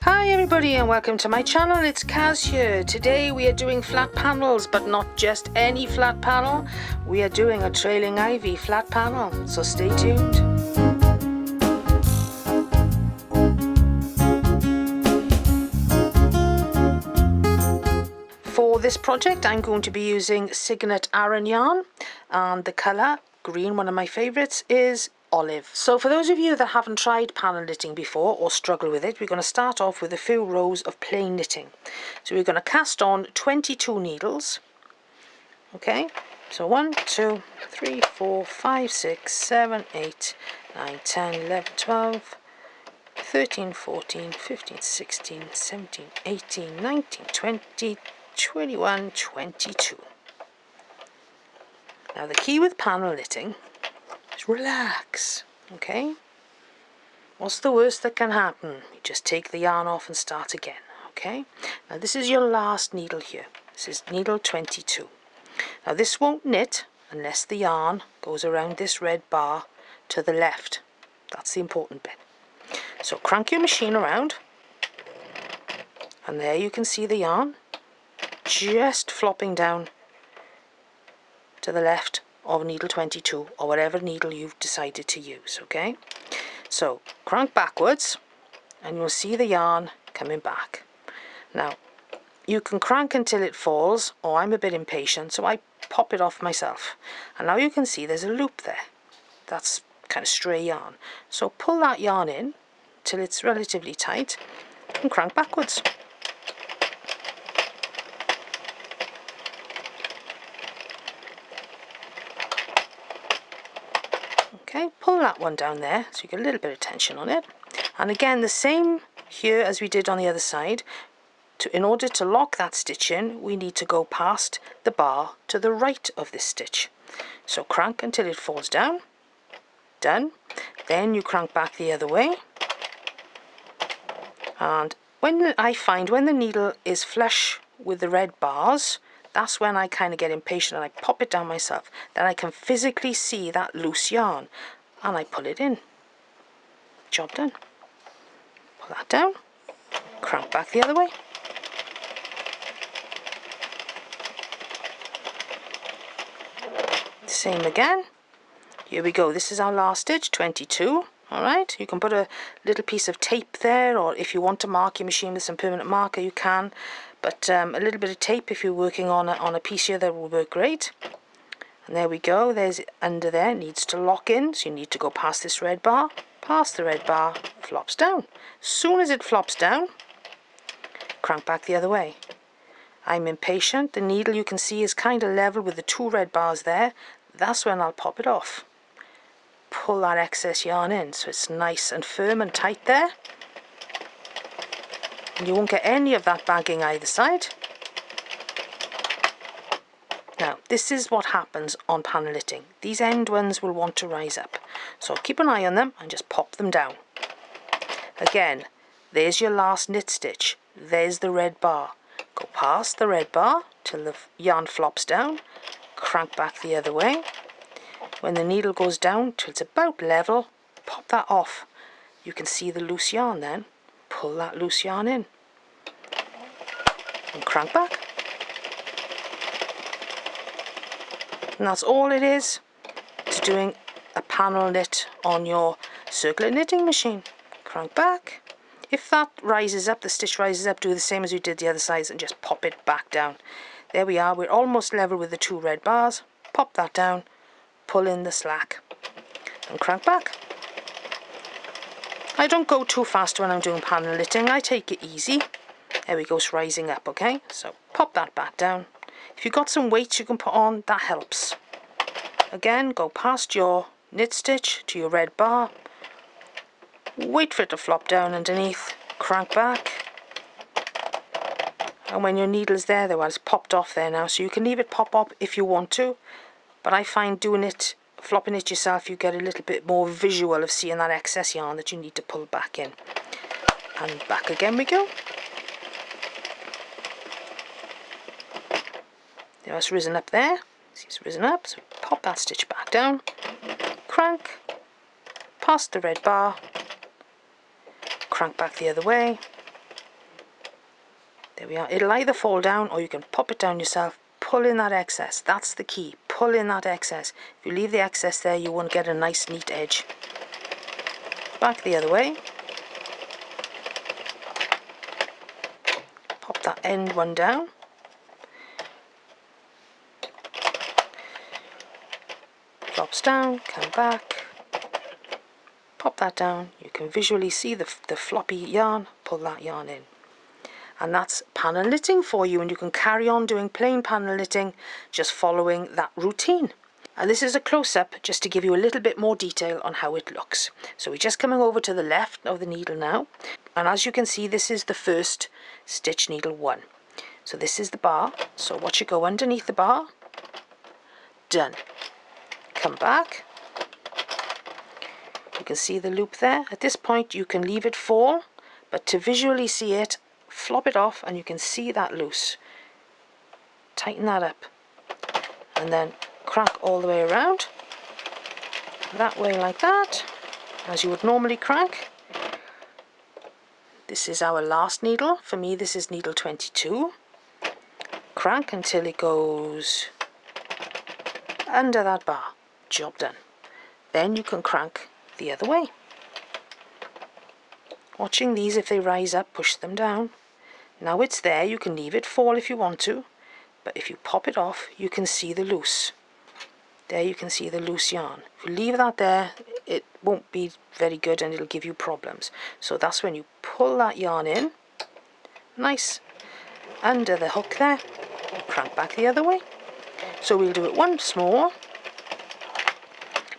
Hi everybody and welcome to my channel. It's Kaz here. Today we are doing flat panels, but not just any flat panel. We are doing a trailing ivy flat panel, so stay tuned. For this project I'm going to be using Signet Aran yarn, and the colour green, one of my favourites, is olive. So for those of you that haven't tried panel knitting before or struggle with it, we're going to start off with a few rows of plain knitting. So we're going to cast on 22 needles. Okay, so 1, 2, 3, 4, 5, 6, 7, 8, 9, 10, 11, 12, 13, 14, 15, 16, 17, 18, 19, 20, 21, 22. Now the key with panel knitting is relax, okay? What's the worst that can happen? You just take the yarn off and start again, okay? Now this is your last needle here. This is needle 22. Now this won't knit unless the yarn goes around this red bar to the left. That's the important bit. So crank your machine around, and there you can see the yarn just flopping down to the left of needle 22, or whatever needle you've decided to use, okay? So crank backwards and you'll see the yarn coming back. Now you can crank until it falls, or I'm a bit impatient so I pop it off myself, and now you can see there's a loop there. That's kind of stray yarn, so pull that yarn in till it's relatively tight and crank backwards. Okay, pull that one down there so you get a little bit of tension on it, and again the same here as we did on the other side. In order to lock that stitch in, we need to go past the bar to the right of this stitch. So crank until it falls down. Done. Then you crank back the other way, and I find when the needle is flush with the red bars, that's when I kind of get impatient and I pop it down myself. Then I can physically see that loose yarn and I pull it in. Job done. Pull that down, crank back the other way. Same again. Here we go. This is our last stitch, 22. Alright, you can put a little piece of tape there, or if you want to mark your machine with some permanent marker you can, but a little bit of tape if you're working on a piece here, that will work great. And there we go, there's under there, it needs to lock in, so you need to go past this red bar, past the red bar, flops down. As soon as it flops down, crank back the other way. I'm impatient, the needle you can see is kind of level with the two red bars there. That's when I'll pop it off. Pull that excess yarn in so it's nice and firm and tight there. And you won't get any of that bagging either side. Now, this is what happens on panel knitting. These end ones will want to rise up. So keep an eye on them and just pop them down. Again, there's your last knit stitch. There's the red bar. Go past the red bar till the yarn flops down. Crank back the other way. When the needle goes down till it's about level, pop that off. You can see the loose yarn then. Pull that loose yarn in and crank back. And that's all it is to doing a panel knit on your circular knitting machine. Crank back. If that rises up, the stitch rises up, do the same as you did the other sides and just pop it back down. There we are, we're almost level with the two red bars. Pop that down, pull in the slack and crank back. I don't go too fast when I'm doing panel knitting, I take it easy. There we go, it's rising up, okay? So pop that back down. If you've got some weights you can put on, that helps. Again, go past your knit stitch to your red bar. Wait for it to flop down underneath, crank back. And when your needle's there, well, it's popped off there now, so you can leave it pop up if you want to. But I find doing it, flopping it yourself, you get a little bit more visual of seeing that excess yarn that you need to pull back in. And back again we go. There, it's risen up there. See, it's risen up, so pop that stitch back down. Crank, past the red bar, crank back the other way, There we are. It'll either fall down or you can pop it down yourself. Pull in that excess. That's the key. Pull in that excess. If you leave the excess there, you won't get a nice neat edge. Back the other way. Pop that end one down. Drops down, come back. Pop that down. You can visually see the floppy yarn. Pull that yarn in. And that's panel knitting for you, and you can carry on doing plain panel knitting just following that routine. And this is a close-up just to give you a little bit more detail on how it looks. So we're just coming over to the left of the needle now, and as you can see, this is the first stitch needle 1. So this is the bar. So watch it go underneath the bar. Done. Come back. You can see the loop there. At this point you can leave it fall, but to visually see it, flop it off and you can see that loose. Tighten that up and then crank all the way around that way like that, as you would normally crank. This is our last needle. For me this is needle 22. Crank until it goes under that bar. Job done. Then you can crank the other way. Watching these, if they rise up, push them down. Now it's there, you can leave it fall if you want to, but if you pop it off you can see the loose. There you can see the loose yarn. If you leave that there, it won't be very good and it'll give you problems. So that's when you pull that yarn in, nice, under the hook there, crank back the other way. So we'll do it once more.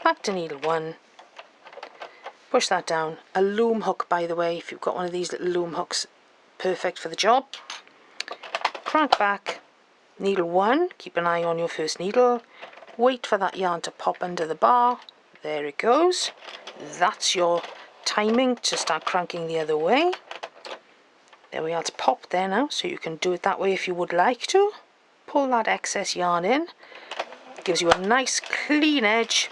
Back to needle 1. Push that down. A loom hook, by the way, if you've got one of these little loom hooks, perfect for the job. Crank back. Needle 1, keep an eye on your first needle. Wait for that yarn to pop under the bar. There it goes. That's your timing to start cranking the other way. There we are, it's popped there now, so you can do it that way if you would like to. Pull that excess yarn in. Gives you a nice clean edge.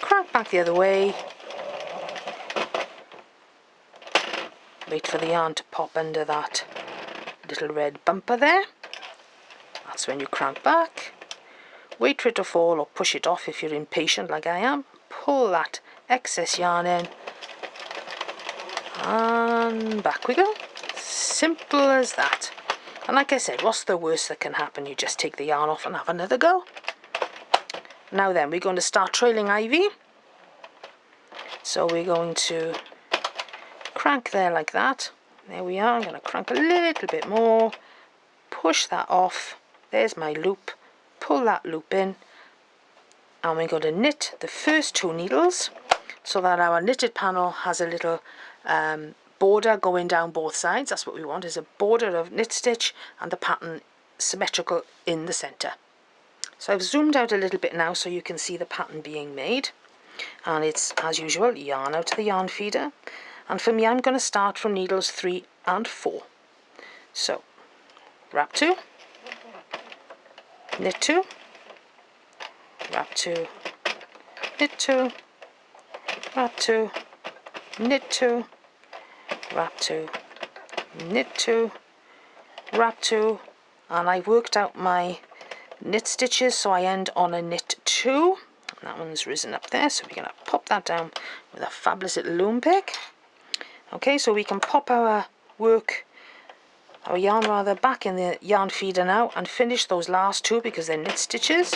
Crank back the other way. Wait for the yarn to pop under that little red bumper there. That's when you crank back. Wait for it to fall or push it off if you're impatient like I am. Pull that excess yarn in. And back we go. Simple as that. And like I said, what's the worst that can happen? You just take the yarn off and have another go. Now then, we're going to start trailing ivy. So we're going to crank there like that. There we are. I'm going to crank a little bit more. Push that off. There's my loop. Pull that loop in. And we're going to knit the first 2 needles so that our knitted panel has a little border going down both sides. That's what we want, is a border of knit stitch and the pattern symmetrical in the center. So I've zoomed out a little bit now so you can see the pattern being made. And it's, as usual, yarn out to the yarn feeder. And for me, I'm going to start from needles 3 and 4. So, wrap 2, knit 2, wrap 2, knit 2, wrap 2, knit 2, wrap 2, knit 2, wrap 2, and I've worked out my knit stitches so I end on a knit 2. That one's risen up there, so we're going to pop that down with a fabulous little loom pick. Okay, so we can pop our yarn back in the yarn feeder now and finish those last 2 because they're knit stitches.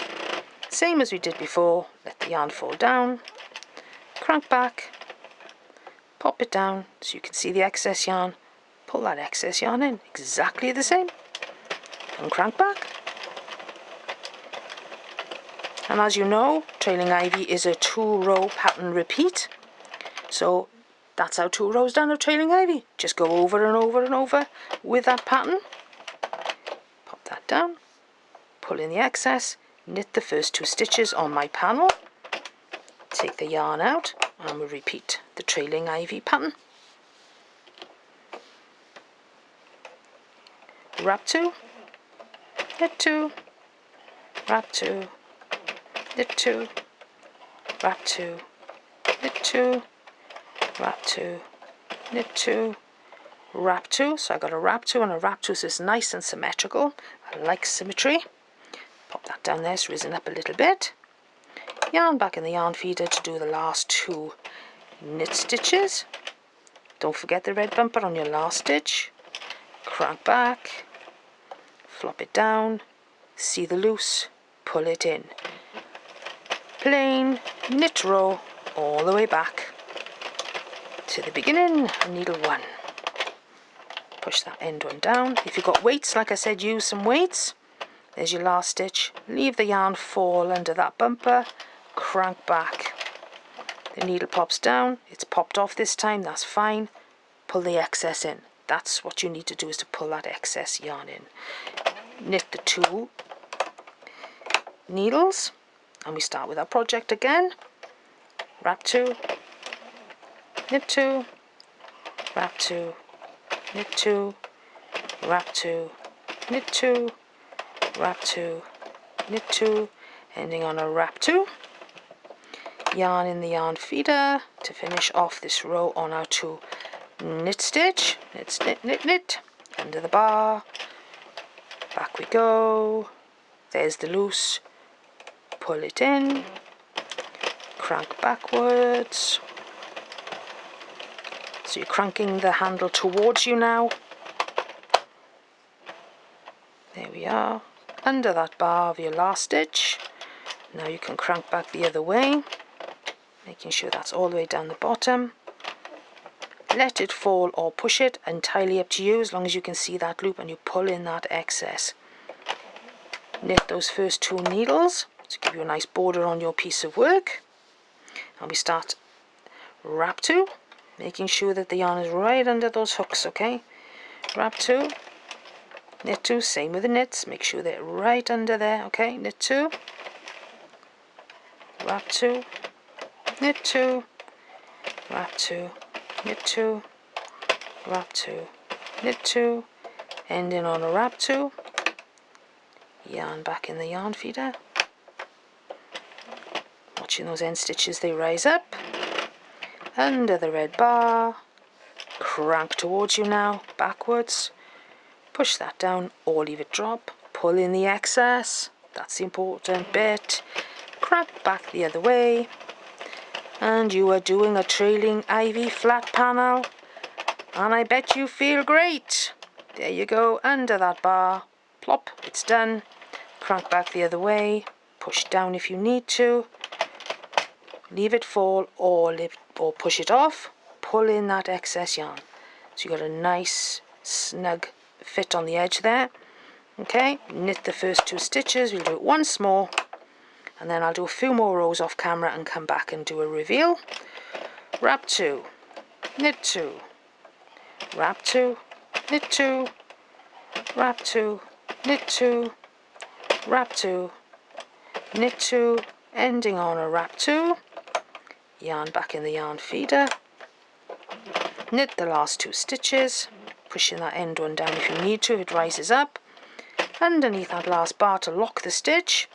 Same as we did before, let the yarn fall down, crank back, pop it down so you can see the excess yarn, pull that excess yarn in, exactly the same, and crank back. And as you know, trailing ivy is a 2-row pattern repeat, so that's our 2 rows done of trailing ivy. Just go over and over and over with that pattern. Pop that down, pull in the excess, knit the first 2 stitches on my panel, take the yarn out, and we'll repeat the trailing ivy pattern. Wrap 2, knit 2, wrap 2, knit 2, wrap 2, knit 2, wrap 2, knit 2, wrap 2. So I got a wrap 2 and a wrap 2, so it's nice and symmetrical. I like symmetry. Pop that down there, it's risen up a little bit. Yarn back in the yarn feeder to do the last 2 knit stitches. Don't forget the red bumper on your last stitch. Crank back, flop it down, see the loose, pull it in. Plain knit row all the way back to the beginning, needle 1. Push that end one down. If you've got weights, like I said, use some weights. There's your last stitch. Leave the yarn fall under that bumper, crank back. The needle pops down. It's popped off this time, that's fine. Pull the excess in. That's what you need to do, is to pull that excess yarn in. Knit the 2 needles, and we start with our project again. Wrap 2, knit 2, wrap 2, knit 2, wrap 2, knit 2, wrap 2, knit 2, ending on a wrap 2. Yarn in the yarn feeder to finish off this row on our 2 knit stitch. Knit, knit, knit, knit, under the bar. Back we go. There's the loose. Pull it in. Crank backwards. So you're cranking the handle towards you now. There we are. Under that bar of your last stitch. Now you can crank back the other way, making sure that's all the way down the bottom. Let it fall or push it, entirely up to you, as long as you can see that loop and you pull in that excess. Knit those first 2 needles to give you a nice border on your piece of work. And we start wrap 2, making sure that the yarn is right under those hooks, okay? Wrap 2, knit 2, same with the knits, make sure they're right under there, okay? Knit 2, wrap 2, knit 2, wrap 2, knit 2, wrap 2, knit 2, ending on a wrap 2, yarn back in the yarn feeder, watching those end stitches, they rise up, under the red bar, crank towards you now, backwards, push that down or leave it drop, pull in the excess, that's the important bit, crank back the other way, and you are doing a trailing ivy flat panel, and I bet you feel great. There you go, under that bar, plop, it's done. Crank back the other way, push down if you need to, leave it fall or push it off, pull in that excess yarn. So you got a nice snug fit on the edge there. Okay, knit the first 2 stitches, we'll do it once more, and then I'll do a few more rows off camera and come back and do a reveal. Wrap 2, knit 2, wrap 2, knit 2, wrap 2, knit 2, wrap 2, knit 2, ending on a wrap 2, yarn back in the yarn feeder, knit the last 2 stitches, pushing that end one down if you need to, if it rises up, underneath that last bar to lock the stitch,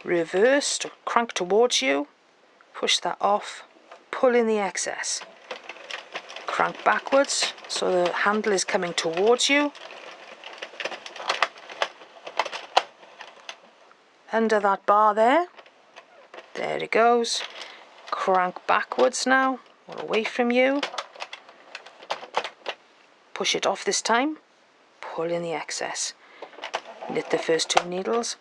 reverse to crank towards you, push that off, pull in the excess, crank backwards so the handle is coming towards you, under that bar there, there it goes, crank backwards now, or away from you, push it off this time, pull in the excess, knit the first 2 needles,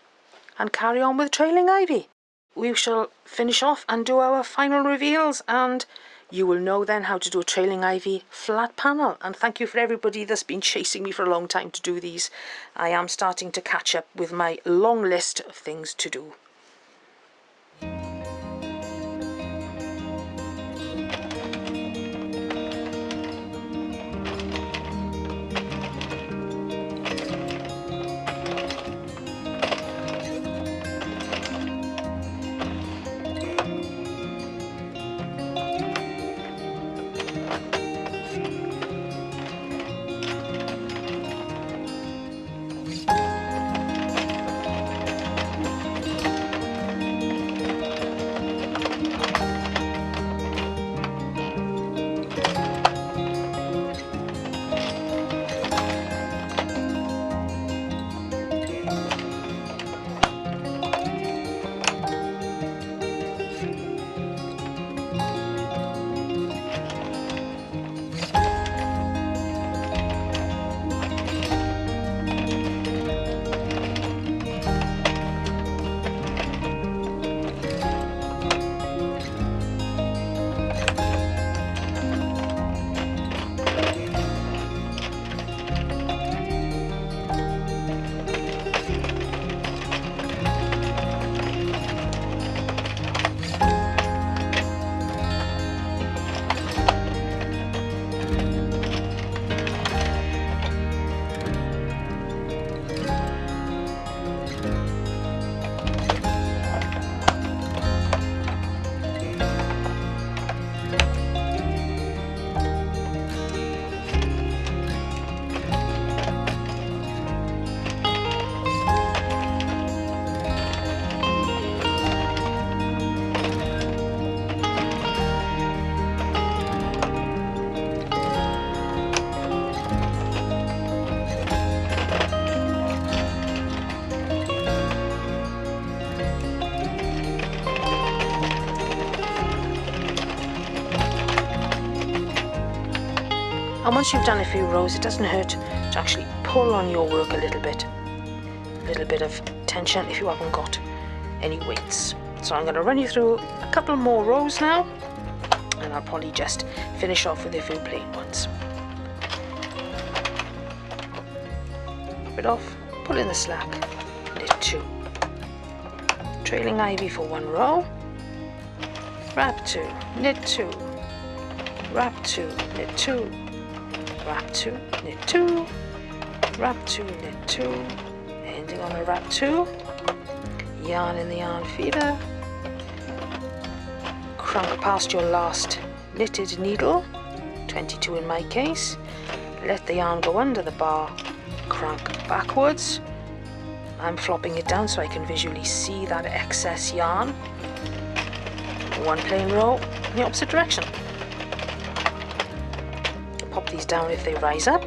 and carry on with trailing ivy. We shall finish off and do our final reveals, and you will know then how to do a trailing ivy flat panel. And thank you for everybody that's been chasing me for a long time to do these. I am starting to catch up with my long list of things to do. once you've done a few rows, it doesn't hurt to actually pull on your work a little bit of tension if you haven't got any weights. So I'm going to run you through a couple more rows now, and I'll probably just finish off with a few plain ones. Pop it off, pull in the slack, knit 2, trailing ivy for 1 row, wrap 2, knit 2, wrap 2, knit 2, wrap 2, knit 2, wrap 2, knit 2, ending on a wrap 2, yarn in the yarn feeder, crank past your last knitted needle, 22 in my case, let the yarn go under the bar, crank backwards. I'm flopping it down so I can visually see that excess yarn. 1 plain row in the opposite direction. Pop these down if they rise up.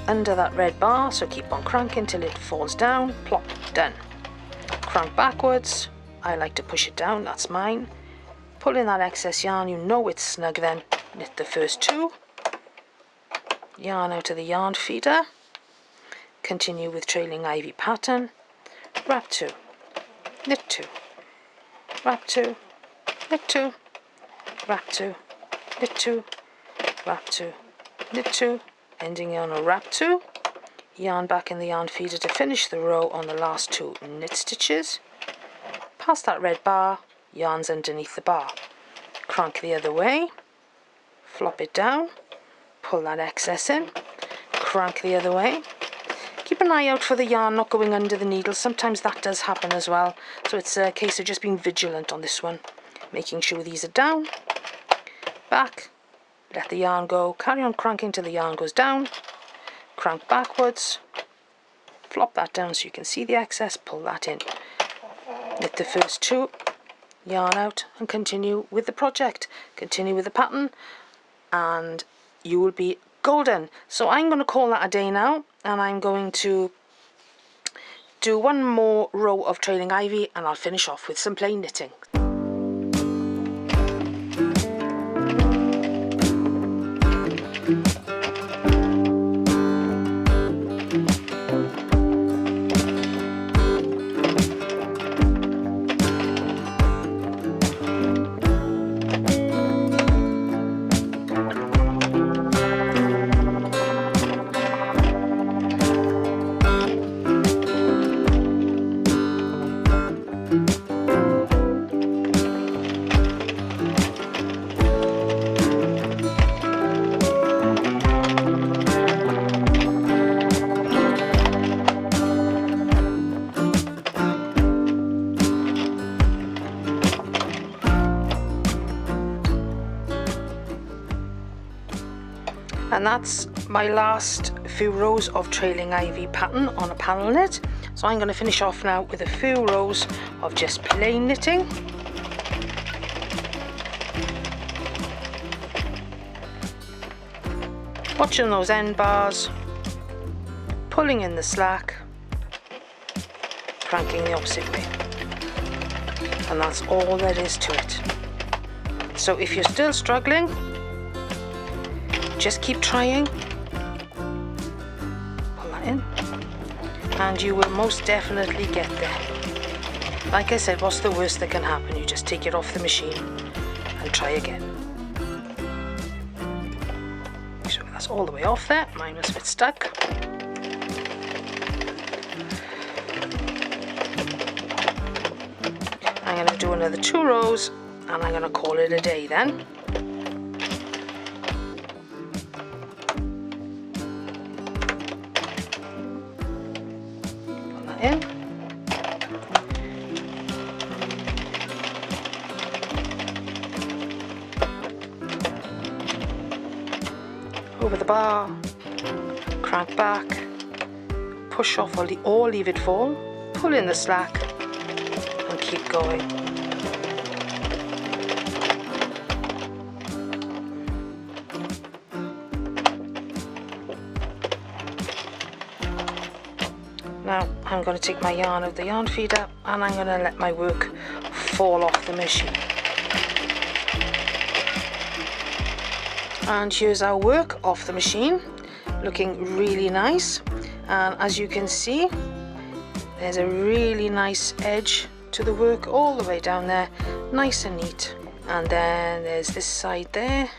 Under that red bar, so keep on cranking till it falls down, plop, done. Crank backwards, I like to push it down, that's mine. Pull in that excess yarn, you know it's snug then, knit the first 2. Yarn out of the yarn feeder, continue with trailing ivy pattern, wrap 2, knit 2, wrap 2, knit 2, wrap 2, knit 2, wrap 2, knit 2, ending on a wrap 2, yarn back in the yarn feeder to finish the row on the last 2 knit stitches, past that red bar, yarns underneath the bar, crank the other way, flop it down, pull that excess in, crank the other way. Keep an eye out for the yarn not going under the needle, sometimes that does happen as well, so it's a case of just being vigilant on this one, making sure these are down, back, let the yarn go, carry on cranking till the yarn goes down, crank backwards, flop that down so you can see the excess, pull that in, knit the first 2, yarn out and continue with the project, continue with the pattern, and you will be golden. So I'm going to call that a day now, and I'm going to do 1 more row of trailing ivy and I'll finish off with some plain knitting. And that's my last few rows of trailing ivy pattern on a panel knit. So I'm going to finish off now with a few rows of just plain knitting. Watching those end bars, pulling in the slack, cranking the opposite way. And that's all there is to it. So if you're still struggling, just keep trying, pull that in, and you will most definitely get there. Like I said, what's the worst that can happen? You just take it off the machine and try again. So that's all the way off there, mine was a bit stuck. I'm going to do another 2 rows and I'm going to call it a day then. In. Over the bar, crank back, push off or leave it fall, pull in the slack and keep going. Now I'm going to take my yarn out of the yarn feeder and I'm going to let my work fall off the machine. And here's our work off the machine, looking really nice. And as you can see, there's a really nice edge to the work all the way down there, nice and neat. And then there's this side there,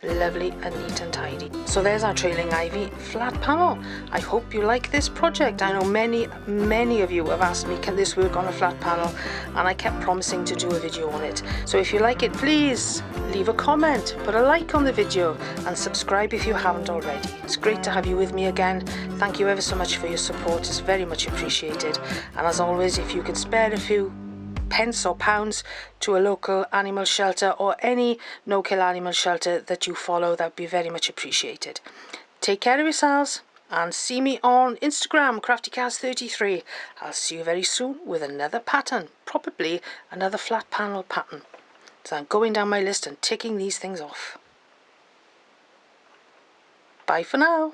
lovely and neat and tidy. So there's our trailing ivy flat panel. I hope you like this project. I know many of you have asked me, can this work on a flat panel, and I kept promising to do a video on it. So if you like it, please leave a comment, put a like on the video, and subscribe if you haven't already. It's great to have you with me again. Thank you ever so much for your support. It's very much appreciated. And as always, if you could spare a few pence or pounds to a local animal shelter or any no-kill animal shelter that you follow, that would be very much appreciated. Take care of yourselves and see me on Instagram, CraftyCast33. I'll see you very soon with another pattern, probably another flat panel pattern. So I'm going down my list and ticking these things off. Bye for now.